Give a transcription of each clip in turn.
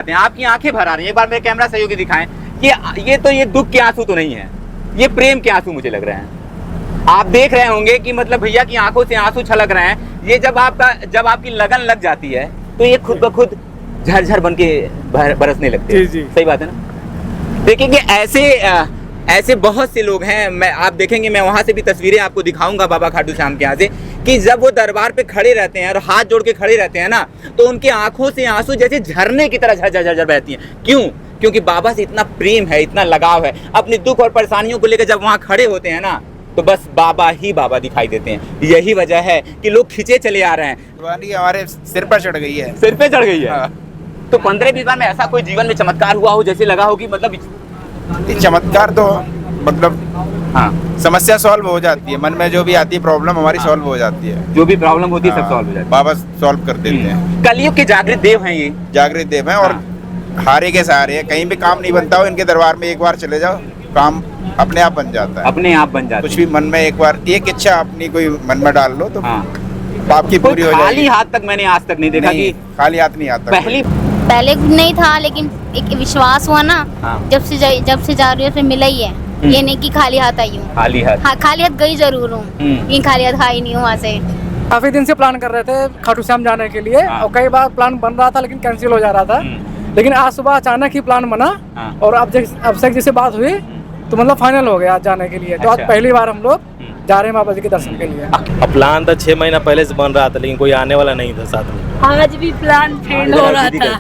आपकी आंखें भर आ रही हैं। एक बार मेरे कैमरा सहयोगी दिखाएं कि ये दुख के आंसू तो नहीं है, ये प्रेम के आंसू मुझे लग रहे हैं। आप देख रहे होंगे कि मतलब भैया की आंखों से आंसू छलक रहे हैं। ये जब आपकी लगन लग जाती है तो ये खुद ब खुद झरझर बन के बरसने लगते हैं। सही बात है ना। देखिए कि ऐसे बहुत से लोग हैं। आप देखेंगे, मैं वहां से भी तस्वीरें आपको दिखाऊंगा बाबा खाटू श्याम के यहाँ से, कि जब वो दरबार पे खड़े रहते हैं और हाथ जोड़ के खड़े रहते हैं ना, तो उनकी आंखों से आंसू जैसे झरने की तरह झरझर झरझर बहती हैं। क्यों? क्योंकि बाबा से इतना प्रेम है, इतना लगाव है। अपने दुख और परेशानियों को लेकर जब वहाँ खड़े होते हैं ना, तो बस बाबा ही बाबा दिखाई देते हैं। यही वजह है कि लोग खींचे चले आ रहे हैं। दीवानी हमारे सिर पर चढ़ गई है। सिर पे चढ़ गई है। तो 15-20 बार में ऐसा कोई जीवन में चमत्कार हुआ हो, जैसे लगा हो कि मतलब चमत्कार तो मतलब समस्या सॉल्व हो जाती है। मन में जो भी आती है प्रॉब्लम हमारी सॉल्व हो जाती है। जो भी प्रॉब्लम होती है सब सॉल्व हो जाती है। बाबा सॉल्व कर देते हैं। कलयुग के जागृत देव हैं ये। जागृत देव हैं और हारे के सहारे हैं। कहीं भी काम नहीं बनता हो, इनके दरबार में एक बार चले जाओ, काम अपने आप बन जाता है। अपने आप बन जाता है। कुछ भी मन में एक बार एक इच्छा अपनी कोई मन में डाल लो तो आपकी पूरी हो जाएगी। खाली हाथ तक मैंने आज तक नहीं देखा कि खाली हाथ नहीं आता। पहले नहीं था, लेकिन एक विश्वास हुआ ना। जब से जा रही हूँ फिर मिला ही है। ये नहीं कि खाली हाथ आई हूँ। खाली हाथ गई जरूर हूँ, लेकिन खाली हाथ आई नहीं हूँ वहाँ से। काफी दिन से प्लान कर रहे थे खाटू श्याम जाने के लिए और कई बार प्लान बन रहा था लेकिन कैंसिल हो जा रहा था। लेकिन आज सुबह अचानक ही प्लान बना और अब से जैसे बात हुई तो मतलब फाइनल हो गया आज जाने के लिए। तो आज पहली बार हम लोग जा रहे हैं बाबा जी के दर्शन के लिए। प्लान था 6 महीना पहले से बन रहा था, लेकिन कोई आने वाला नहीं था साथ में। आज भी प्लान फेल हो रहा था।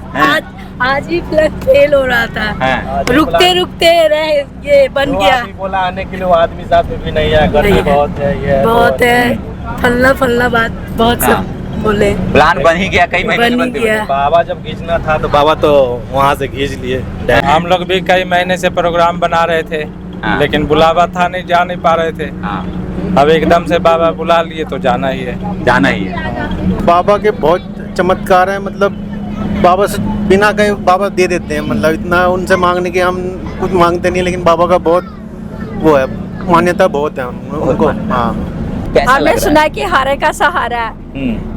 आज भी प्लान फेल हो रहा था। रुकते रुकते रहे, ये बन गया। बोला आने के लिए, वो आदमी साथ में भी नहीं आया। गर्मी बहुत है, ये बहुत है, फलना बात बहुत सब बोले। प्लान बन ही गया, कई महीने बन गया। बाबा जब खींचना था तो बाबा तो वहाँ से खींच लिए। हम लोग भी कई महीने से प्रोग्राम बना रहे थे, लेकिन बुलावा था नहीं, जा नहीं पा रहे थे। अब एकदम से बाबा बुला लिए तो जाना ही है। जाना ही है। बाबा के बहुत चमत्कार हैं। मतलब बाबा से बिना कहीं बाबा दे देते हैं। मतलब इतना उनसे मांगने के हम कुछ मांगते नहीं, लेकिन बाबा का बहुत वो है, मान्यता बहुत है उनको। हमने सुना कि हारे का सहारा है।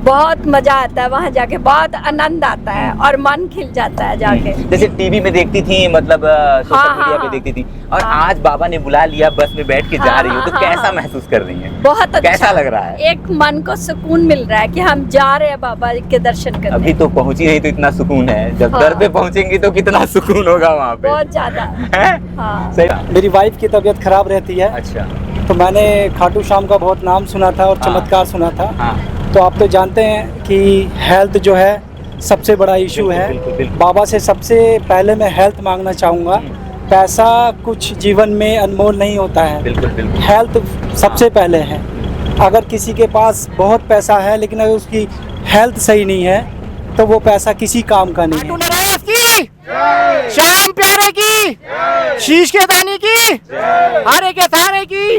बहुत मजा आता है वहाँ जाके, बहुत आनंद आता है और मन खिल जाता है जाके। जैसे टीवी में देखती थी, मतलब सोशल मीडिया पे देखती थी, और आज बाबा ने बुला लिया, बस में बैठ के जा रही हूँ, तो कैसा महसूस कर रही है? बहुत अच्छा, कैसा लग रहा है? एक मन को सुकून मिल रहा है कि हम जा रहे हैं बाबा के दर्शन करने। अभी तो पहुँची नहीं तो इतना सुकून है, जब दर पे पहुँचेंगी तो कितना सुकून होगा वहाँ पे। बहुत ज्यादा। मेरी वाइफ की तबीयत खराब रहती है। अच्छा। तो मैंने खाटू श्याम का बहुत नाम सुना था और चमत्कार सुना था। तो आप तो जानते हैं कि हेल्थ जो है सबसे बड़ा इशू है। बाबा से सबसे पहले मैं हेल्थ मांगना चाहूँगा। पैसा कुछ जीवन में अनमोल नहीं होता है। हेल्थ सबसे पहले है। अगर किसी के पास बहुत पैसा है लेकिन अगर उसकी हेल्थ सही नहीं है तो वो पैसा किसी काम का नहीं है। श्याम प्यारे की, शीश के दानी की, हारे के सहारे की,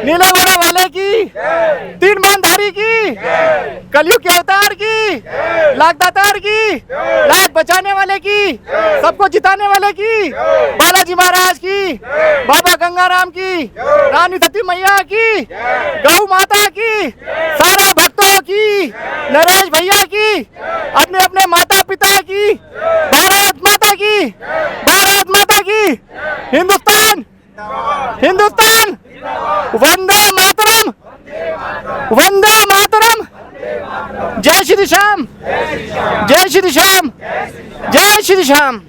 नीले वाले वाले की, 3 बांधारी की, कलयुग के अवतार की, लाखदातार की, लाख बचाने वाले की, सबको जिताने वाले की, बालाजी महाराज की, बाबा गंगाराम की, रानी सती मैया की, गौ माता की, सारे भक्तों की, नरेश भैया की, अपने अपने माता पिता की, भारत माता की, भारत माता की, हिंदुस्तान हिंदुस्तान, वंदे मातरम, वंदे मातरम, जय श्री श्याम, जय श्री श्याम, जय श्री श्याम।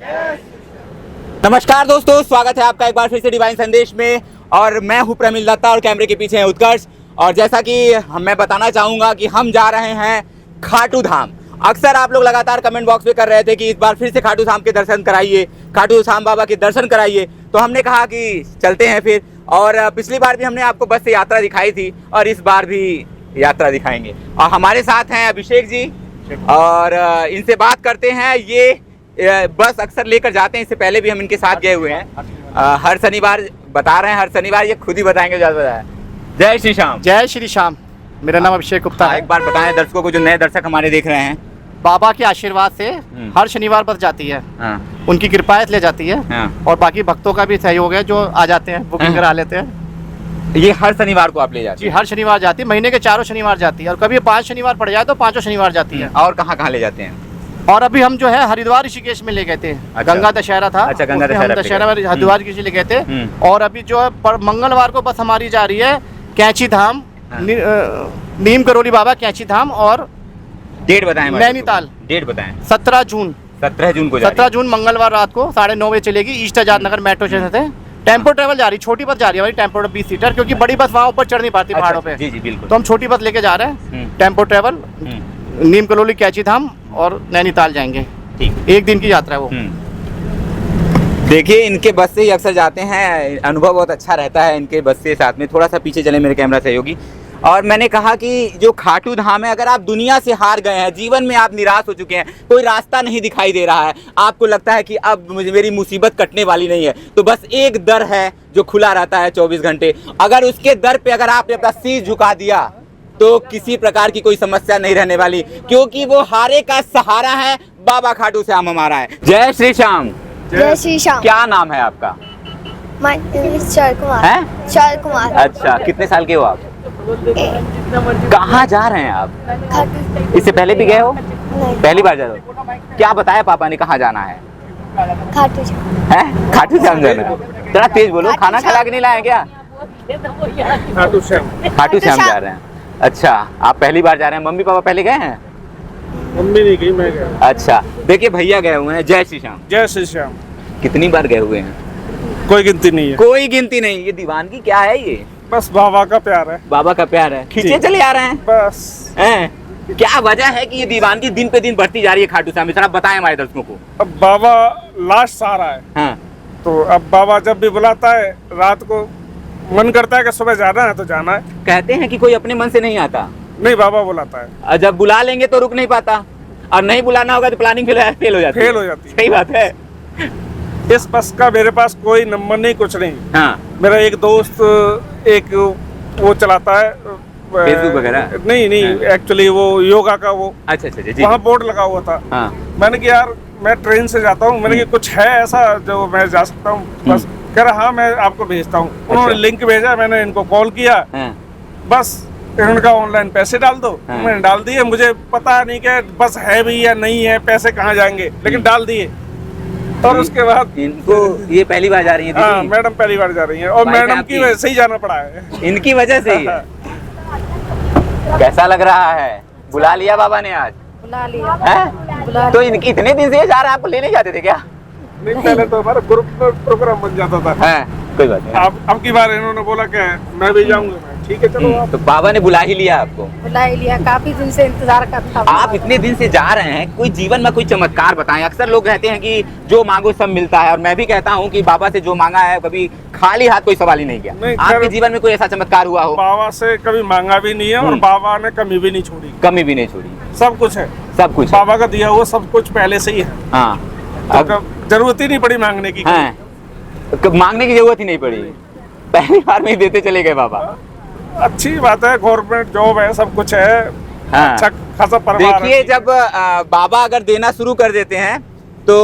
नमस्कार दोस्तों, स्वागत है आपका एक बार फिर से डिवाइन संदेश में, और मैं हूं प्रमिल दत्ता और कैमरे के पीछे है उत्कर्ष। और जैसा कि मैं बताना चाहूँगा कि हम जा रहे हैं खाटू धाम। अक्सर आप लोग लगातार कमेंट बॉक्स में कर रहे थे कि इस बार फिर से खाटू धाम के दर्शन कराइए, खाटू श्याम बाबा के दर्शन कराइए। तो हमने कहा कि चलते हैं फिर। और पिछली बार भी हमने आपको बस से यात्रा दिखाई थी और इस बार भी यात्रा दिखाएंगे। और हमारे साथ हैं अभिषेक जी, और इनसे बात करते हैं। ये बस अक्सर लेकर जाते हैं, इससे पहले भी हम इनके साथ गए हुए हैं। हर शनिवार बता रहे हैं, हर शनिवार ये खुद ही बताएंगे। जय श्री श्याम। जय श्री श्याम। मेरा नाम अभिषेक गुप्ता है। एक बार बताएं दर्शकों को, जो नए दर्शक हमारे देख रहे हैं। बाबा के आशीर्वाद से हर शनिवार बस जाती है। उनकी कृपा ले जाती है। और बाकी भक्तों का भी सहयोग है जो आ जाते हैं, बुकिंग करा लेते हैं। ये हर शनिवार को आप ले जाती है? जी, हर शनिवार जाती है। महीने के 4 शनिवार जाती है, और कभी 5 शनिवार पड़ जाए तो 5 शनिवार जाती है। और कहाँ कहाँ ले जाते हैं? और अभी हम जो है हरिद्वार ऋषिकेश में ले गए थे। अच्छा। गंगा दशहरा था। अच्छा, गंगा उसमें दशहरा हम पे दशहरा में गए। हरिद्वार ऋषि ले गए थे। और अभी जो है मंगलवार को बस हमारी जा रही है कैंची धाम, नीम करोली बाबा कैंची धाम, और डेट बताएं नैनीताल। डेट बताएं। 17 जून 17 जून को 17 जून मंगलवार रात को 9:30 बजे चलेगी। East Azad Nagar metro station से टेम्पो ट्रेवल जा रही, छोटी बस जा रही है हमारी टेम्पो 20 सीटर, क्योंकि बड़ी बस वहाँ ऊपर चढ़ नहीं पाती पहाड़ों पे। जी जी बिल्कुल। तो हम छोटी बस लेके जा रहे हैं, टेम्पो ट्रेवल, नीम कलोली कैंची धाम और नैनीताल जाएंगे। ठीक, एक दिन की यात्रा है वो। देखिए इनके बस से ही अक्सर जाते हैं, अनुभव बहुत अच्छा रहता है इनके बस से। साथ में थोड़ा सा पीछे चले मेरे कैमरा सहयोगी। और मैंने कहा कि जो खाटू धाम है, अगर आप दुनिया से हार गए हैं, जीवन में आप निराश हो चुके हैं, कोई रास्ता नहीं दिखाई दे रहा है, आपको लगता है कि अब मुझे मेरी मुसीबत कटने वाली नहीं है, तो बस एक दर है जो खुला रहता है 24 घंटे। अगर उसके दर पे अगर आपने अपना शीश झुका दिया तो किसी प्रकार की कोई समस्या नहीं रहने वाली, क्योंकि वो हारे का सहारा है, बाबा खाटू श्याम हमारा है। जय श्री श्याम। जय श्री श्याम। क्या नाम है आपका? शरद कुमार। हैं? शरद कुमार। अच्छा, कितने साल के हो आप? कहाँ जा रहे हैं आप? खाटू। इससे पहले भी गए हो? नहीं। पहली बार जा रहे हो? क्या बताया पापा ने, कहाँ जाना है? खाटू श्याम। हैं? खाटू श्याम जाना है। थोड़ा तेज बोलो, खाना खिला के नहीं लाए क्या? खाटू श्याम। खाटू श्याम जा रहे हैं। अच्छा, आप पहली बार जा रहे हैं। मम्मी पापा पहले गए हैं? मम्मी नहीं गई, मैं गया। अच्छा, देखिए भैया गए हुए हैं। जय श्री श्याम। जय श्री श्याम। कितनी बार गए हुए हैं? कोई गिनती नहीं है। कोई गिनती नहीं। ये दीवानगी क्या है? ये बस बाबा का प्यार है। बाबा का प्यार है, खींचे चले आ रहे हैं बस। हैं? क्या वजह है कि ये दीवानगी दिन पे दिन बढ़ती जा रही है खाटू श्याम? जरा बताएं हमारे दर्शकों को। अब बाबा लास्ट सहारा है। हाँ। तो अब बाबा जब भी बुलाता है, रात को मन करता है कि सुबह जाना है तो जाना है। कहते हैं कि कोई अपने मन से नहीं आता। नहीं, बाबा बुलाता है। और जब बुला लेंगे तो रुक नहीं पाता, और नहीं बुलाना होगा तो प्लानिंग फेल हो जाती है। फेल हो जाती है। सही बात है। इस बस का मेरे पास कोई नंबर नहीं, कुछ नहीं। हाँ। मेरा एक दोस्त एक वो चलाता है फेसबुक वगैरह? नहीं, एक्चुअली वो योगा का वो। अच्छा अच्छा जी। वहाँ बोर्ड लगा हुआ था। हाँ। मैंने कहा यार मैं ट्रेन से जाता हूँ, मैंने कहा कुछ है ऐसा जो मैं जा सकता हूँ? बस कह रहा हाँ मैं आपको भेजता हूँ। उन्होंने लिंक भेजा, मैंने इनको कॉल किया। बस इन्होंने कहा ऑनलाइन पैसे डाल दो। मैंने डाल दिए। मुझे पता नहीं कि बस है भी या नहीं है, पैसे कहाँ जाएंगे, लेकिन डाल दिए। और उसके बाद इनको ये पहली बार जा रही है? हाँ, मैडम पहली बार जा रही है, और मैडम की वजह से ही जाना पड़ा है। इनकी वजह से ही है। कैसा लग रहा है? बुला लिया बाबा ने आज? बुला लिया है? तो इनकी इतने दिन से ये जा रहे हैं, आपको ले नहीं जाते थे क्या? नहीं, पहले तो हमारा ग्रुप प्रोग्राम बन जाता था। है, कोई बात नहीं। अब की बार इन्होंने बोला कि मैं भी जाऊंगा। ठीक है, चलो आप। तो बाबा ने बुला ही लिया आपको? बुला ही लिया, काफी दिन से इंतजार करता हूं। आप इतने दिन से जा रहे हैं, कोई जीवन में कोई चमत्कार बताएं। अक्सर लोग कहते हैं कि जो मांगो सब मिलता है, और मैं भी कहता हूं कि बाबा से जो मांगा है कभी खाली हाथ कोई सवाल ही नहीं किया। आपके जीवन में कोई ऐसा चमत्कार हुआ हो? बाबा से कभी मांगा भी नहीं है, और बाबा ने कमी भी नहीं छोड़ी। कमी भी नहीं छोड़ी। सब कुछ है। सब कुछ बाबा का दिया हुआ सब कुछ पहले से ही है। हाँ। तो जरूरत ही नहीं पड़ी मांगने की। मांगने की जरूरत ही नहीं पड़ी, पहली बार में ही देते चले गए बाबा। अच्छी बात है, गवर्नमेंट जॉब है, सब कुछ है। हाँ। अच्छा खासा परिवार। देखिए जब बाबा अगर देना शुरू कर देते हैं तो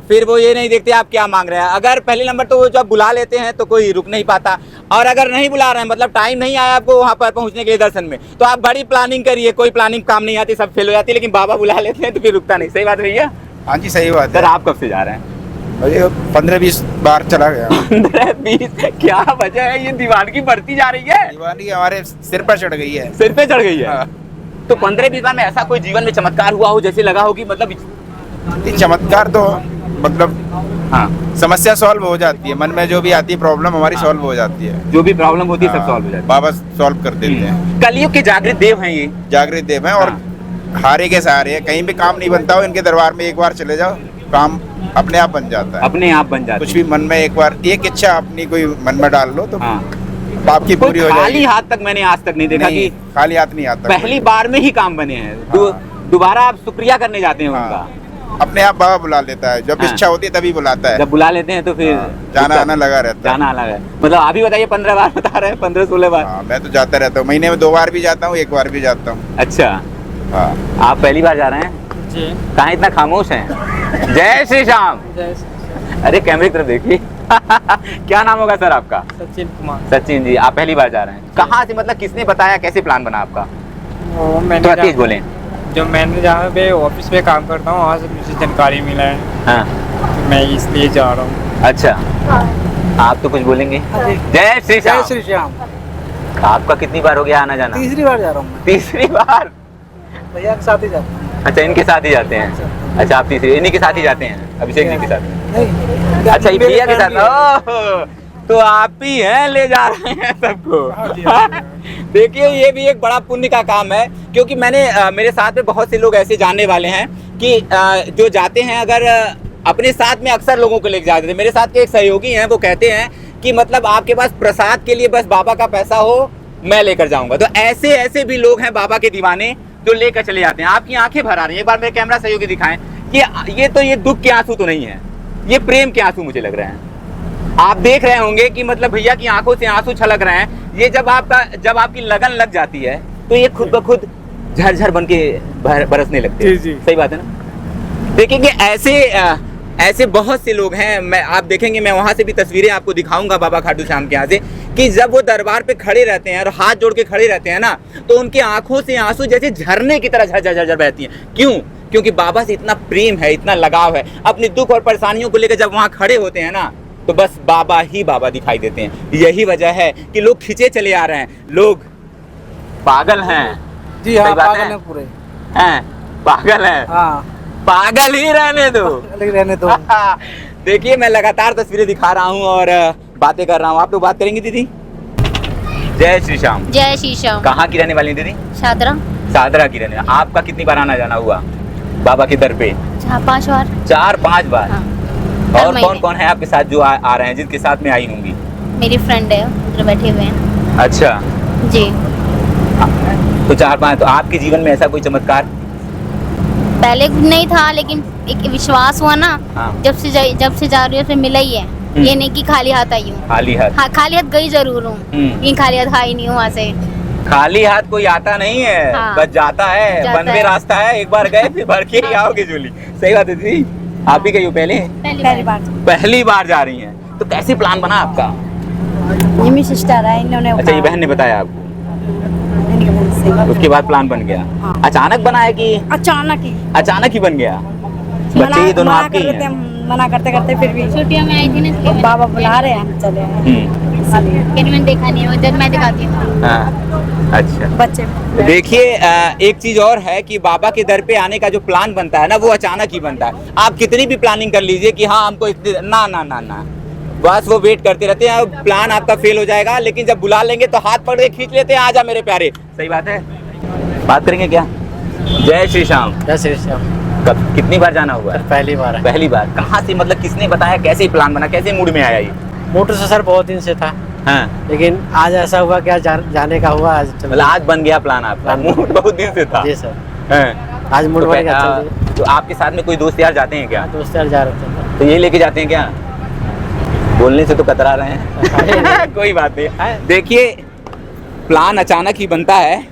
फिर वो ये नहीं देखते आप क्या मांग रहे हैं। अगर पहले नंबर तो वो जब बुला लेते हैं तो कोई रुक नहीं पाता, और अगर नहीं बुला रहे हैं, मतलब टाइम नहीं आया आपको वहाँ पर पहुँचने के लिए दर्शन में, तो आप बड़ी प्लानिंग करिए, कोई प्लानिंग काम नहीं आती, सब फेल हो जाती है। लेकिन बाबा बुला लेते हैं तो फिर रुकता नहीं। सही बात भैया? हाँ जी, सही बात है। सर आप कब से जा रहे हैं? 15-20 बार चला गया। 15-20? क्या वजह है? ये दीवानगी बढ़ती जा रही है। दीवानगी हमारे सिर पर चढ़ गई है। सिर पे चढ़ गई है। तो 15-20 बार में ऐसा कोई जीवन में चमत्कार हुआ हो, जैसे लगा हो कि मतलब चमत्कार तो मतलब हाँ, समस्या सॉल्व हो जाती है। मन में जो भी आती है प्रॉब्लम हमारी सॉल्व हो जाती है। जो भी प्रॉब्लम होती है सब सॉल्व हो जाती है। बाबा सॉल्व कर देते हैं। कलयुग के जागृत देव हैं ये। जागृत देव हैं, और हारे के सहारे हैं। कहीं भी काम नहीं बनता हो, इनके दरबार में एक बार चले जाओ, काम अपने आप बन जाता है। अपने आप बन जाता है। कुछ भी मन में एक बार एक इच्छा अपनी कोई मन में डाल लो तो आपकी पूरी हो जाएगी। खाली हाथ तक मैंने आज तक नहीं देखा कि खाली हाथ नहीं आता। पहली बार में ही काम बने हैं। दोबारा आप शुक्रिया करने जाते हैं उनका। अपने आप बाबा बुला लेता है, जब इच्छा होती है तभी बुलाता है। जब बुला लेते हैं तो फिर जाना आना लगा रहता है। जाना अलग है। मतलब आप ही बताइए, 15 बार बता रहे हैं, 15-16 बार। मैं तो जाता रहता हूँ, महीने में 2 बार भी जाता हूँ, 1 बार भी जाता हूँ। अच्छा, आप पहली बार जा रहे हैं जी? कहाँ इतना खामोश हैं? जय श्री श्याम। अरे कैमरे की तरफ देखिए। क्या नाम होगा सर आपका? सचिन कुमार। सचिन जी, आप पहली बार जा रहे हैं? कहाँ से, मतलब किसने बताया, कैसे प्लान बना आपका? मैंने तेज बोलें। जो मैंने जहाँ पे ऑफिस पे काम करता हूँ वहाँ से मुझे जानकारी मिला है। हाँ तो मैं इसलिए जा रहा हूँ। अच्छा, आप तो कुछ बोलेंगे? जय श्री श्याम। जय श्री श्याम। आपका कितनी बार हो गया आना जाना? तीसरी बार जा रहा हूँ। तीसरी बार? भैया के साथ ही जाता हूँ। अच्छा, इनके साथ ही जाते हैं। अच्छा, आप तीसरी इन्हीं के साथ ही जाते हैं, अभिषेक जी के साथ? नहीं, अच्छा, ये भैया के साथ। ओह, तो आप ही हैं ले जा रहे हैं सबको। देखिए, ये भी एक बड़ा पुण्य का काम है, क्योंकि मेरे साथ में बहुत से लोग ऐसे जानने वाले हैं कि जो जाते हैं, अगर अपने साथ में अक्सर लोगों को लेके जाते थे। मेरे साथ के एक सहयोगी हैं, वो कहते हैं कि मतलब आपके पास प्रसाद के लिए बस बाबा का पैसा हो, मैं लेकर जाऊंगा। तो ऐसे भी लोग हैं बाबा के दीवाने, जो लेकर चले जाते हैं। आपकी आंखें भर आ रही हैं। एक बार मेरे कैमरा सहयोगी दिखाएं कि ये दुख के आंसू तो नहीं है, ये प्रेम के आंसू मुझे लग रहे हैं। आप देख रहे होंगे कि मतलब भैया की आंखों से आंसू छलक रहे हैं। ये जब आपकी लगन लग जाती है तो ये खुद ब खुद झरझर बन के बरसने लगते हैं। सही बात है ना? देखेंगे ऐसे बहुत से लोग हैं। आप देखेंगे, मैं वहां से भी तस्वीरें आपको दिखाऊंगा बाबा खाटू श्याम के यहाँ से, कि जब वो दरबार पे खड़े रहते हैं और हाथ जोड़ के खड़े रहते हैं ना, तो उनकी आंखों से आंसू जैसे झरने की तरह झरझर बहती हैं। क्यों? क्योंकि बाबा से इतना प्रेम है, इतना लगाव है। अपने दुख और परेशानियों को लेकर जब वहां खड़े होते हैं ना, तो बस बाबा ही बाबा दिखाई देते हैं। यही वजह है कि लोग खिंचे चले आ रहे हैं। लोग पागल हैं। जी हाँ, पागल हैं पूरे। हैं, पागल हैं। हाँ, पागल ही रहने दो। रहने दो। देखिए, मैं लगातार तस्वीरें दिखा रहा हूँ और बातें कर रहा हूँ। आप लोग बात करेंगी दीदी? जय श्री श्याम। जय श्री श्याम। कहाँ की रहने वाली दीदी? शादरा की रहने। आपका कितनी बार आना जाना हुआ बाबा के दर पे? 4-5 बार। 4-5 बार। हाँ। और कौन कौन है आपके साथ जो आ रहे हैं, जिनके साथ में आई होंगी? मेरी फ्रेंड है, उधर बैठे हुए हैं। अच्छा जी। तो 4-5। तो आपके जीवन में ऐसा कोई चमत्कार? पहले नहीं था, लेकिन एक विश्वास हुआ ना। हाँ। जब से जा रही हूँ फिर मिला ही है। ये नहीं कि खाली हाथ आई हूँ। खाली हाथ? हाँ, खाली हाथ गई जरूर हूँ, लेकिन खाली हाथ आई नहीं हूँ वहाँ से। खाली हाथ कोई आता नहीं है। हाँ। बस जाता है। वन वे रास्ता है, एक बार गए फिर भर के ही आओगे झोली। सही बात है दीदी। आप भी गई हो पहले? पहली बार जा रही हैं। तो कैसे प्लान बना आपका? ये मेरी सिस्टर है, इन्होंने। अच्छा, ये बहन ने बताया आपको? उसके बाद प्लान बन गया? हाँ। अचानक बना है कि? अचानक ही बन गया? बच्चे ये दोनों आपके ही हैं? मना करते करते फिर भी छुट्टियों में आई थी ना, बाबा बुला रहे हैं, चले मैंने देखा नहीं है, जब मैं दिखाती हूँ। अच्छा, बच्चे। देखिए, एक चीज और है कि बाबा के दर पे आने का जो प्लान बनता है ना, वो अचानक ही बनता है। आप कितनी भी प्लानिंग कर लीजिए कि हाँ हमको ना ना ना ना, बस वो वेट करते रहते हैं। प्लान आपका फेल हो जाएगा, लेकिन जब बुला लेंगे तो हाथ पकड़ के खींच लेते हैं, आजा मेरे प्यारे। सही बात है। बात करेंगे क्या? जय श्री श्याम। जय श्री श्याम। कब कितनी बार जाना हुआ? पहली बार है। पहली बार? कहाँ से, मतलब किसने बताया, कैसे प्लान बना, कैसे मूड में आया ये? मोटर से सर बहुत दिन से था। हाँ। लेकिन आज ऐसा हुआ कि आज जाने का हुआ। मतलब आज बन गया प्लान आपका? मूड बहुत दिन से था। जी सर। हाँ। आज मूड बन गया। तो आपके साथ में कोई दोस्त यार जाते हैं क्या? दोस्त यार जा रहे थे। तो ये लेके जाते हैं क्या? बोलने से तो कतरा रहे हैं। कोई बात नहीं। देखिए, प्लान अचानक ही बनता है।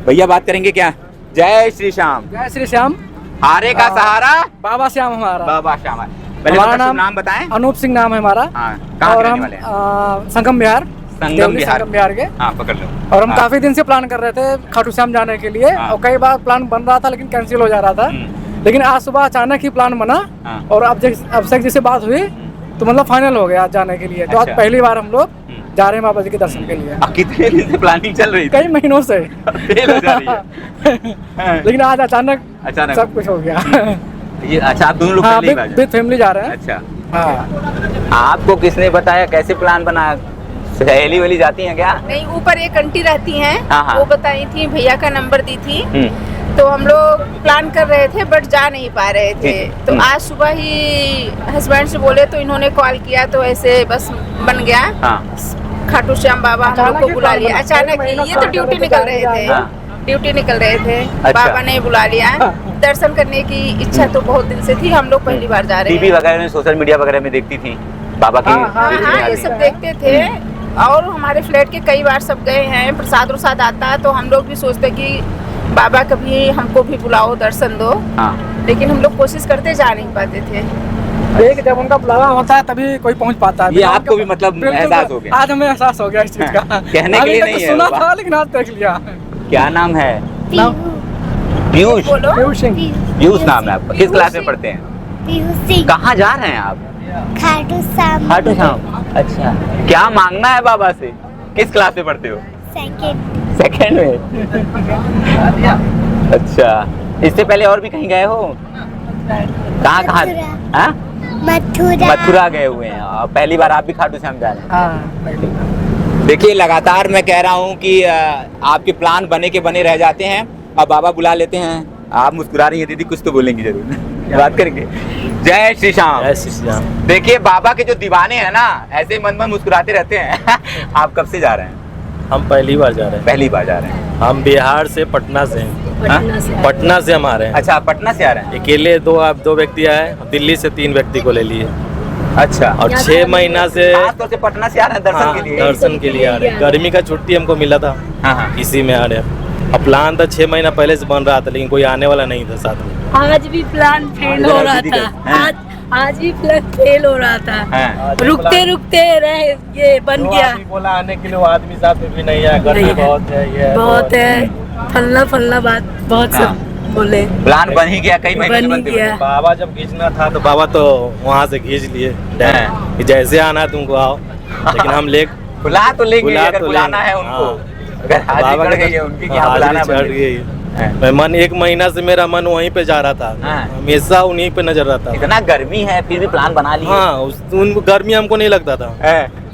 भैया बात करेंगे क्या? जय श्री श्याम। जय श्री श्याम। हारे का सहारा बाबा श्याम हमारा। बाबा श्याम। पहले हमारा नाम बताएं। अनूप सिंह नाम है हमारा। कहाँ और रहने हम वाले हैं? संगम बिहार। संगम बिहार के। हाँ, पकड़ लो। और हम काफी दिन से प्लान कर रहे थे खाटू श्याम जाने के लिए। और कई बार प्लान बन रहा था, लेकिन कैंसिल हो जा रहा था। लेकिन आज सुबह अचानक ही प्लान बना। और अब अभिषेक जी से बात हुई तो मतलब फाइनल हो गया आज जाने के लिए। तो आज पहली बार हम लोग जा रहे हैं बाबा जी के दर्शन के लिए। कितने दिन से प्लानिंग चल रही थी? कई महीनों से। फेल हो जा रही है। लेकिन आज अचानक सब कुछ हो गया। ये अच्छा, आप दोनों लोग विद फैमिली जा रहे हैं। अच्छा। हाँ। आपको किसने बताया, कैसे प्लान बना? सहेली वाली जाती हैं क्या? नहीं, ऊपर एक आंटी रहती हैं। हाँ। वो बताई थी, भैया का नंबर दी थी। तो हम लोग प्लान कर रहे थे बट जा नहीं पा रहे थे। तो आज सुबह ही हस्बैंड से बोले तो इन्होंने कॉल किया, तो ऐसे बस बन गया। खाटू श्याम बाबा हम लोग को बुला लिया अचानक ही। ये तो ड्यूटी निकल रहे थे। बाबा ने बुला लिया। दर्शन करने की इच्छा तो बहुत दिन से थी। हम लोग पहली बार जा रहे हैं। टीवी वगैरह में, सोशल मीडिया वगैरह में देखती थी बाबा की। हाँ, ये सब देखते थे। और हमारे फ्लैट के कई बार सब गए हैं। प्रसाद आता तो हम लोग भी सोचते कि बाबा कभी हमको भी बुलाओ, दर्शन दो। लेकिन हम लोग कोशिश करते, जा नहीं पाते थे। जब उनका बुलावा होता है तभी कोई पहुंच पाता है। ये आपको भी मतलब एहसास हो गया? आज हमें एहसास हो गया इस चीज का। कहने के लिए नहीं है, सुना था लेकिन आज देख लिया। क्या नाम है? पीयूष, बोलो। पीयूष नाम है आपका, किस क्लास में पढ़ते हैं? कहाँ जा रहे हैं आप? खाटू श्याम। खाटू श्याम, अच्छा। क्या मांगना है बाबा से? किस क्लास में पढ़ते हो? सेकंड में। अच्छा, इससे पहले और भी कहीं गए हो? कहाँ कहाँ? हाँ? मथुरा गए हुए हैं। और पहली बार आप भी खाटू श्याम जा रहे हैं? देखिए, लगातार मैं कह रहा हूँ कि आपके प्लान बने के बने रह जाते हैं और बाबा बुला लेते हैं। आप मुस्कुरा रही हैं दीदी, कुछ तो बोलेंगी जरूर। बात करेंगे। जय श्री श्याम। जय श्री श्याम। देखिए, बाबा के जो दीवाने हैं ना, ऐसे मन मन मुस्कुराते रहते हैं। आप कब से जा रहे हैं? हम पहली बार जा रहे हैं। पहली बार जा रहे हैं। हम बिहार से, पटना से हैं। पटना से हम आ रहे हैं। अच्छा, आप पटना से आ रहे हैं? अकेले दो व्यक्ति आए, दिल्ली से 3 व्यक्ति को ले लिए। अच्छा। और 6 महीना से खास तौर से पटना से आ रहे हैं दर्शन के लिए? दर्शन के लिए आ रहे हैं। गर्मी का छुट्टी हमको मिला था, इसी में आ रहे हैं। अब प्लान था 6 महीना पहले से बन रहा था, लेकिन कोई आने वाला नहीं था साथ में। आज भी प्लान फेल हो रहा था। आज भी प्लान फेल हो रहा था। रुकते रुकते रहे, ये बन गया। बोला आने के लिए, वो आदमी साथ में भी नहीं आया। गर्मी बहुत है, ये बहुत है, फलना बात बहुत सब बोले। प्लान बन ही गया, कई महीने से बनते हुए। बाबा जब खींचना था तो बाबा तो वहाँ से खींच लिए कि जैसे आना है तुमको आओ। लेकिन हम बुला तो लेंगे, अगर बुलाना है उनको। अगर हाजिरी बढ़ गई है उनकी कि हाँ बुलाना चढ़ गई। मैं मन 1 महीना से मेरा मन वहीं पे जा रहा था, हमेशा उन्हीं पे नजर रहता था। इतना गर्मी है फिर भी प्लान बना लिया? हाँ, उन गर्मी हमको नहीं लगता था।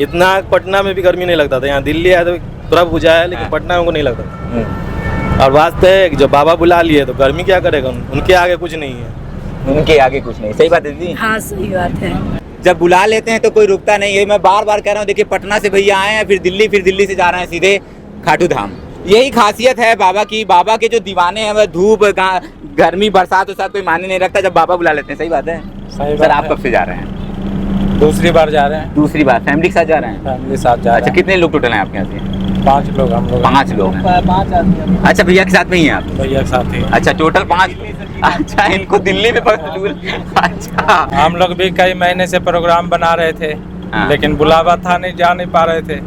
इतना पटना में भी गर्मी नहीं लगता था। यहाँ दिल्ली आया तो थोड़ा बुझाया, लेकिन पटना में हमको नहीं लगता था। और बात है जब बाबा बुला लिए तो गर्मी क्या करेगा, उनके आगे कुछ नहीं है। उनके आगे कुछ नहीं, सही बात है दीदी? हाँ, सही बात है। जब बुला लेते हैं तो कोई रुकता नहीं है। मैं बार बार कह रहा हूँ, देखिए पटना से भैया आए हैं, फिर दिल्ली से जा रहे हैं सीधे खाटू धाम। यही खासियत है बाबा की। बाबा के जो दीवाने हैं वह धूप, गर्मी, बरसात उसात कोई माने नहीं रखता जब बाबा बुला लेते हैं। सही बात है? सर, आप कब से जा रहे हैं? दूसरी बार जा रहे हैं। दूसरी बार फैमिली के साथ जा रहे हैं? फैमिली के साथ जा रहे हैं। अच्छा, कितने लोग टोटल हैं आपके यहाँ से? 5 लोग हम लोग। 5 लोग हैं। अच्छा, भैया के साथ में ही हैं आप? भैया के साथ ही। अच्छा, टोटल 5। अच्छा, इनको दिल्ली में अच्छा, हम लोग भी कई महीने से प्रोग्राम बना रहे थे, लेकिन बुलावा था नहीं, जा नहीं पा रहे थे।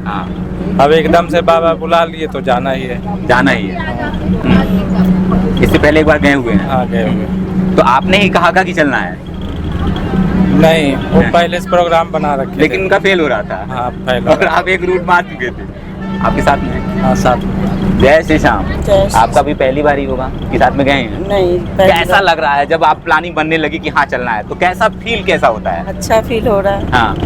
अब एकदम से बाबा बुला लिए तो जाना ही है। जाना ही है। इससे पहले एक बार गए हुए हैं? हाँ, गए हुए। तो आपने ही कहा कि चलना है? नहीं, वो पहले से प्रोग्राम बना रखे, लेकिन उनका फेल हो रहा था। हाँ, फेल। और आप एक रूट मार चुके थे। आपके साथ में? हाँ, साथ में। जय श्री श्याम। आपका भी पहली बार ही होगा कि साथ में गए हैं? नहीं। कैसा लग रहा है जब आप प्लानिंग बनने लगी कि हाँ चलना है, तो कैसा फील कैसा होता है? अच्छा फील हो रहा है। हाँ।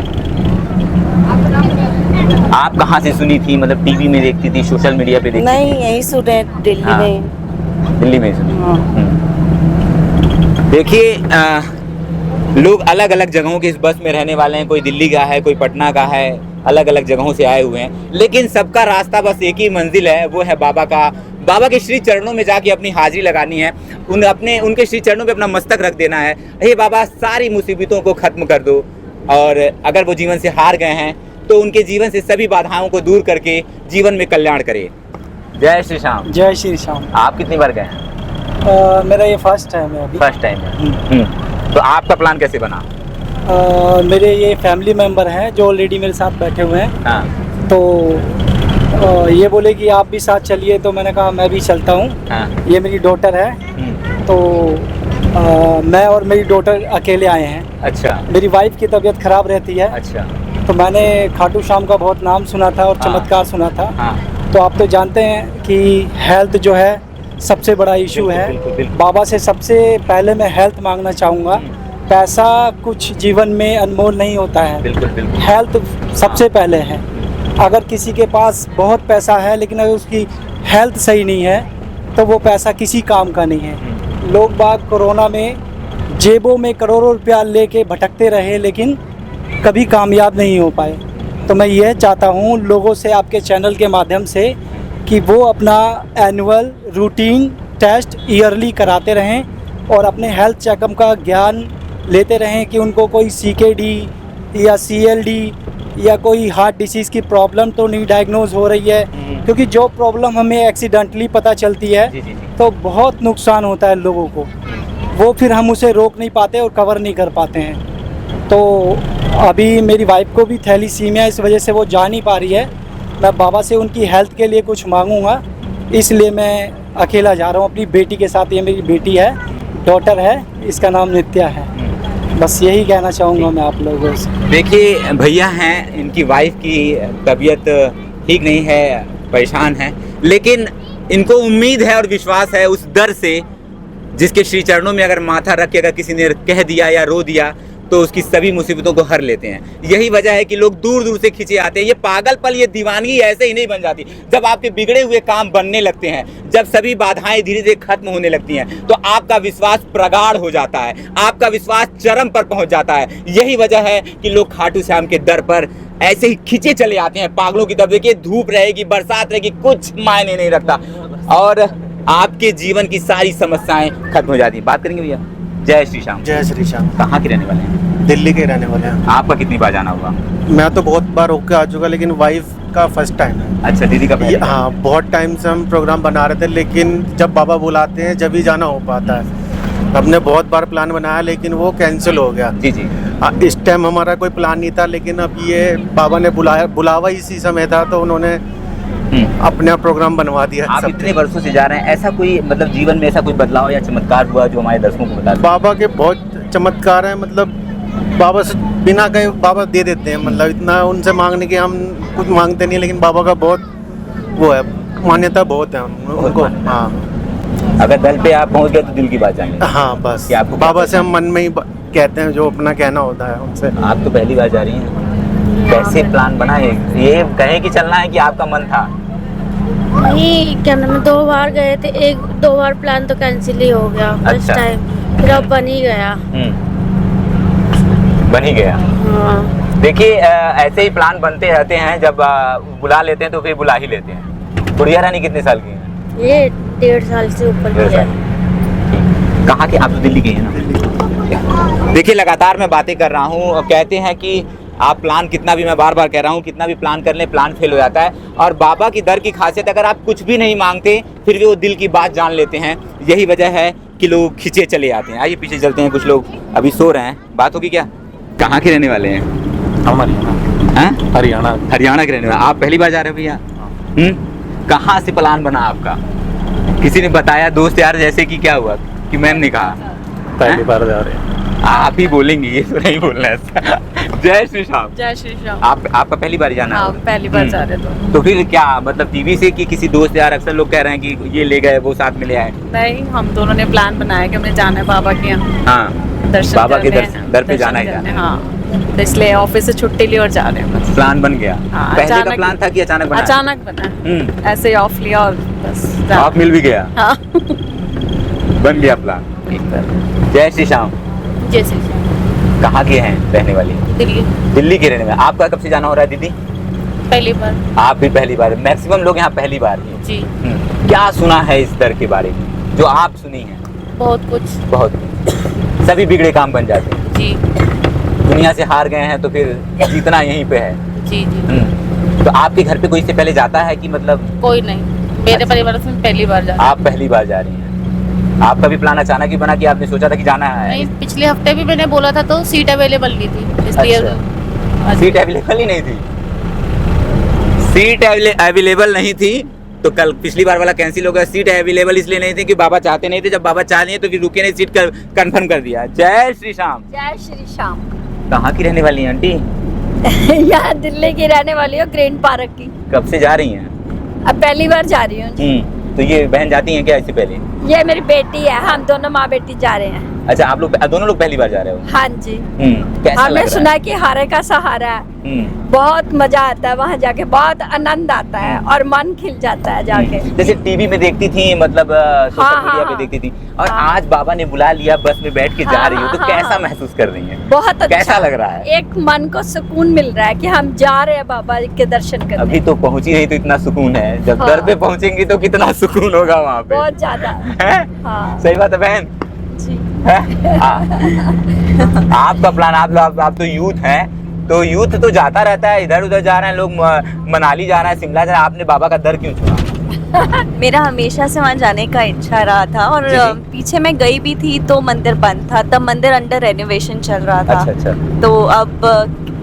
आप कहाँ से सुनी थी? मतलब टीवी में देखती थी, सोशल मीडिया पे देखती? नहीं, यही सुने दिल्ली में। दिल्ली में सुनी। देखिए, लोग अलग अलग जगहों के इस बस में रहने वाले हैं। कोई दिल्ली का है, कोई पटना का है, अलग अलग जगहों से आए हुए हैं, लेकिन सबका रास्ता बस एक ही मंजिल है, वो है बाबा का। बाबा के श्री चरणों में जाके अपनी हाजिरी लगानी है, उनके श्री चरणों पे अपना मस्तक रख देना है। हे बाबा, सारी मुसीबतों को खत्म कर दो। और अगर वो जीवन से हार गए हैं तो उनके जीवन से सभी बाधाओं को दूर करके जीवन में कल्याण करे। जय श्री श्याम। जय श्री श्याम। आप कितनी बार गए हैं? मेरा ये फर्स्ट टाइम है अभी। फर्स्ट टाइम है। तो आपका प्लान कैसे बना? मेरे ये फैमिली मेंबर हैं जो ऑलरेडी मेरे साथ बैठे हुए हैं। हाँ। तो ये बोले कि आप भी साथ चलिए, तो मैंने कहा मैं भी चलता हूँ। हाँ। ये मेरी डॉटर है, तो मैं और मेरी डॉटर अकेले आए हैं। अच्छा। मेरी वाइफ की तबीयत खराब रहती है। अच्छा। तो मैंने खाटू श्याम का बहुत नाम सुना था और चमत्कार सुना था। तो आप तो जानते हैं कि हेल्थ जो है सबसे बड़ा इशू है। बाबा से सबसे पहले मैं हेल्थ मांगना चाहूँगा। पैसा कुछ जीवन में अनमोल नहीं होता है। बिल्कुल बिल्कुल। हेल्थ सबसे पहले है। अगर किसी के पास बहुत पैसा है लेकिन अगर उसकी हेल्थ सही नहीं है तो वो पैसा किसी काम का नहीं है। लोग बाग कोरोना में जेबों में करोड़ों रुपया लेके भटकते रहे लेकिन कभी कामयाब नहीं हो पाए। तो मैं यह चाहता हूँ लोगों से, आपके चैनल के माध्यम से, कि वो अपना एनुअल रूटीन टेस्ट ईयरली कराते रहें और अपने हेल्थ चेकअप का ज्ञान लेते रहें कि उनको कोई CKD या CLD या कोई हार्ट डिसीज़ की प्रॉब्लम तो नहीं डायग्नोज हो रही है। क्योंकि जो प्रॉब्लम हमें एक्सीडेंटली पता चलती है तो बहुत नुकसान होता है लोगों को, वो फिर हम उसे रोक नहीं पाते और कवर नहीं कर पाते हैं। तो अभी मेरी वाइफ को भी थैलीसीमिया, इस वजह से वो जा नहीं पा रही है। मैं बाबा से उनकी हेल्थ के लिए कुछ मांगूंगा, इसलिए मैं अकेला जा रहा हूँ अपनी बेटी के साथ। ये मेरी बेटी है, डॉटर है, इसका नाम नित्या है। बस यही कहना चाहूँगा मैं आप लोगों से। देखिए भैया हैं, इनकी वाइफ की तबीयत ठीक नहीं है, परेशान है, लेकिन इनको उम्मीद है और विश्वास है उस दर से जिसके श्री चरणों में अगर माथा रख के अगर किसी ने कह दिया या रो दिया तो उसकी सभी मुसीबतों को हर लेते हैं। यही वजह है कि लोग दूर दूर से खींचे आते हैं। ये पागलपन, ये दीवानगी ऐसे ही नहीं बन जाती। जब आपके बिगड़े हुए काम बनने लगते हैं, जब सभी बाधाएं धीरे धीरे खत्म होने लगती हैं, तो आपका विश्वास प्रगाढ़ हो जाता है, आपका विश्वास चरम पर पहुंच जाता है। यही वजह है कि लोग खाटू श्याम के दर पर ऐसे ही खींचे चले आते हैं पागलों की तरह। देखिए धूप रहेगी, बरसात रहेगी, कुछ मायने नहीं रखता और आपके जीवन की सारी समस्याएं खत्म हो जाती हैं। बात करेंगे भैया। जय श्री श्याम। जय श्री श्याम। कहाँ के रहने वाले हैं? दिल्ली के रहने वाले हैं। आपका कितनी बार जाना हुआ? मैं तो बहुत बार होके आ चुका, लेकिन वाइफ का फर्स्ट टाइम है। अच्छा, दीदी का पहले? हाँ, बहुत टाइम से हम प्रोग्राम बना रहे थे, लेकिन जब बाबा बुलाते हैं जब ही जाना हो पाता है। हमने बहुत बार प्लान बनाया लेकिन वो कैंसिल हो गया। जी जी। इस टाइम हमारा कोई प्लान नहीं था, लेकिन अब ये बाबा ने बुलावा इसी समय था तो उन्होंने अपना प्रोग्राम बनवा दिया। आप इतने वर्षों से जा रहे हैं, ऐसा कोई मतलब जीवन में ऐसा कोई बदलाव या चमत्कार हुआ जो हमारे दर्शकों को बता दें? बाबा के बहुत चमत्कार हैं, मतलब बाबा से बिना कहीं बाबा दे देते हैं। मतलब इतना उनसे मांगने के हम कुछ मांगते नहीं, लेकिन बाबा का बहुत वो है, मान्यता बहुत है उनको। हाँ, अगर दल पे आप पहुंच गए तो दिल की बात जानेंगे। हाँ, बस आपको बाबा से हम मन में ही कहते हैं जो अपना कहना होता है उनसे। आप तो पहली बार जा रही हैं, कैसे प्लान बना है? ये कहें कि चलना है कि आपका मन था? नहीं, क्या नाम है, 2 बार गए थे, 1-2 बार प्लान तो कैंसिल ही हो गया फर्स्ट टाइम। फिर अब बन ही गया। बन ही गया। हाँ। देखिए ऐसे ही प्लान बनते रहते हैं, जब बुला लेते हैं तो फिर बुला ही लेते हैं। गुड़िया रानी कितने साल की हैं? ये 1.5 साल से ऊपर की है। कहाँ के? आप तो दिल्ली के हैं ना? देखिए लगातार मैं बातें कर रहा हूँ और कहते हैं कि आप प्लान कितना भी, मैं बार बार कह रहा हूँ, कितना भी प्लान कर लें प्लान फेल हो जाता है। और बाबा की दर की खासियत, अगर आप कुछ भी नहीं मांगते फिर भी वो दिल की बात जान लेते हैं। यही वजह है कि लोग खींचे चले आते हैं। आइए पीछे चलते हैं, कुछ लोग अभी सो रहे हैं, बात होगी क्या? कहाँ के रहने वाले हैं? हम हरियाणा। हरियाणा के रहने वाले। आप पहली बार जा रहे हो भैया? कहाँ से प्लान बना आपका? किसी ने बताया, दोस्त यार जैसे कि क्या हुआ कि मैम ने कहा? पहली बार जा रहे हैं। आप ही बोलेंगे, ये तो नहीं बोलना है। जय श्री श्याम। जय श्री श्याम। आपका पहली बार जाना? हाँ, पहली बार जा रहे थे। तो फिर क्या मतलब टीवी से कि किसी दोस्त यार? अक्सर लोग कह रहे हैं कि ये ले गए, वो साथ में ले आए। नहीं, हम दोनों ने प्लान बनाया कि हमें जाना है बाबा के यहाँ। हाँ, दर्शन बाबा के करने, दर पे जाना ही जाना है। हाँ, तो इसलिए ऑफिस से छुट्टी ली और जा रहे हैं बस। प्लान बन गया। हाँ, पहले का प्लान था कि अचानक बना? अचानक बना, ऐसे ही ऑफ लिया और बस ऑफ मिल भी गया। हाँ। बन गया प्लान। जय श्री श्याम। जय श्री श्याम। कहाँ के हैं रहने वाली? दिल्ली। दिल्ली के रहने वाले। आपका कब से जाना हो रहा है दीदी? पहली बार। आप भी पहली बार? मैक्सिमम लोग यहाँ पहली बार हैं। जी। क्या सुना है इस दर के बारे में जो आप सुनी है? बहुत कुछ। बहुत कुछ। सभी बिगड़े काम बन जाते हैं। जी। दुनिया से हार गए हैं तो फिर जीतना यहीं पे है। जी जी। तो आपके घर पे कोई इससे पहले जाता है कि मतलब? कोई नहीं, मेरे परिवार से पहली बार जा रही हूँ। आप पहली बार जा रही हैं। आपका भी प्लान अचानक ही बना कि आपने सोचा था कि जाना है? नहीं, पिछले हफ्ते भी मैंने बोला था तो सीट अवेलेबल नहीं थी, इसलिए। अच्छा। सीट अवेलेबल ही नहीं थी? सीट अवेलेबल नहीं थी तो कल पिछली बार वाला कैंसिल हो गया। सीट अवेलेबल इसलिए नहीं थी कि बाबा चाहते नहीं थे, जब बाबा चाह रहे तो फिर रुके नहीं, सीट कंफर्म कर दिया। जय श्री श्याम। जय श्री श्याम। कहाँ की रहने वाली हैं आंटी? यहाँ दिल्ली की रहने वाली हो, ग्रीन पार्क की। कब से जा रही हैं? अब पहली बार जा रही हूँ। तो ये बहन जाती हैं क्या इससे पहले? ये मेरी बेटी है, हम दोनों माँ बेटी जा रहे हैं। अच्छा, आप लोग दोनों लोग पहली बार जा रहे हो? हाँ जी। कैसा लग रहा हमने है? सुना कि हारे का सहारा है, बहुत मजा आता है वहाँ जाके, बहुत आनंद आता है और मन खिल जाता है जाके। जैसे टीवी में देखती थी, मतलब सोशल मीडिया पे देखती थी, और आज बाबा ने बुला लिया, बस में बैठ के जा रही हो, तो कैसा महसूस कर रही है? बहुत अच्छा। कैसा लग रहा है? एक मन को सुकून मिल रहा है कि हम जा रहे हैं बाबा के दर्शन करने। अभी तो पहुंची नहीं तो इतना सुकून है, जब दर पे पहुंचेंगी तो कितना सुकून होगा वहाँ पे। बहुत ज्यादा। सही बात है बहन जी। आपका प्लान, आप तो यूथ हैं, तो यूथ तो जाता रहता है, इधर उधर जा रहे हैं लोग, मनाली जा रहे हैं, शिमला जा रहे हैं, आपने बाबा का दर क्यों चुना? मेरा हमेशा से वहाँ जाने का इच्छा रहा था और पीछे मैं गई भी थी तो मंदिर बंद था, तब मंदिर अंडर रेनोवेशन चल रहा था। अच्छा। तो अब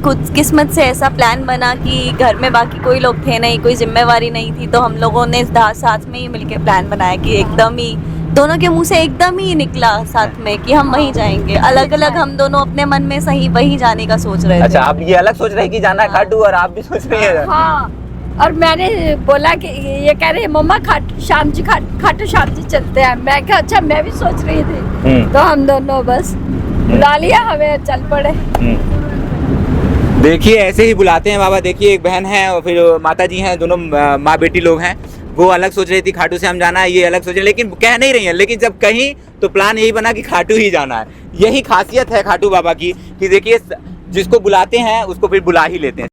खुद किस्मत से ऐसा प्लान बना कि घर में बाकी कोई लोग थे नहीं, कोई जिम्मेवारी नहीं थी, तो हम लोगों ने साथ में ही मिलके प्लान बनाया कि एकदम ही दोनों के मुंह से एकदम ही निकला साथ में कि हम वहीं जाएंगे। अलग अलग हम दोनों अपने मन में सही वहीं जाने का सोच रहे थे। अच्छा, आप ये अलग सोच रहे हैं कि जाना है खाटू और आप भी सोच रही है? हाँ, और मैंने बोला कि ये कह रहे मम्मा खाटू श्याम जी चलते हैं। मैं कहा अच्छा, मैं भी सोच रही थी। तो हम दोनों बस बुला लिया, हमें चल पड़े। देखिए ऐसे ही बुलाते हैं बाबा। देखिए एक बहन है और फिर माता जी हैं, दोनों माँ बेटी लोग हैं। वो अलग सोच रही थी खाटू श्याम जाना है, ये अलग सोच रहे, लेकिन कह नहीं रही है। लेकिन जब कहीं तो प्लान यही बना कि खाटू ही जाना है। यही खासियत है खाटू बाबा की कि देखिए जिसको बुलाते हैं उसको फिर बुला ही लेते हैं।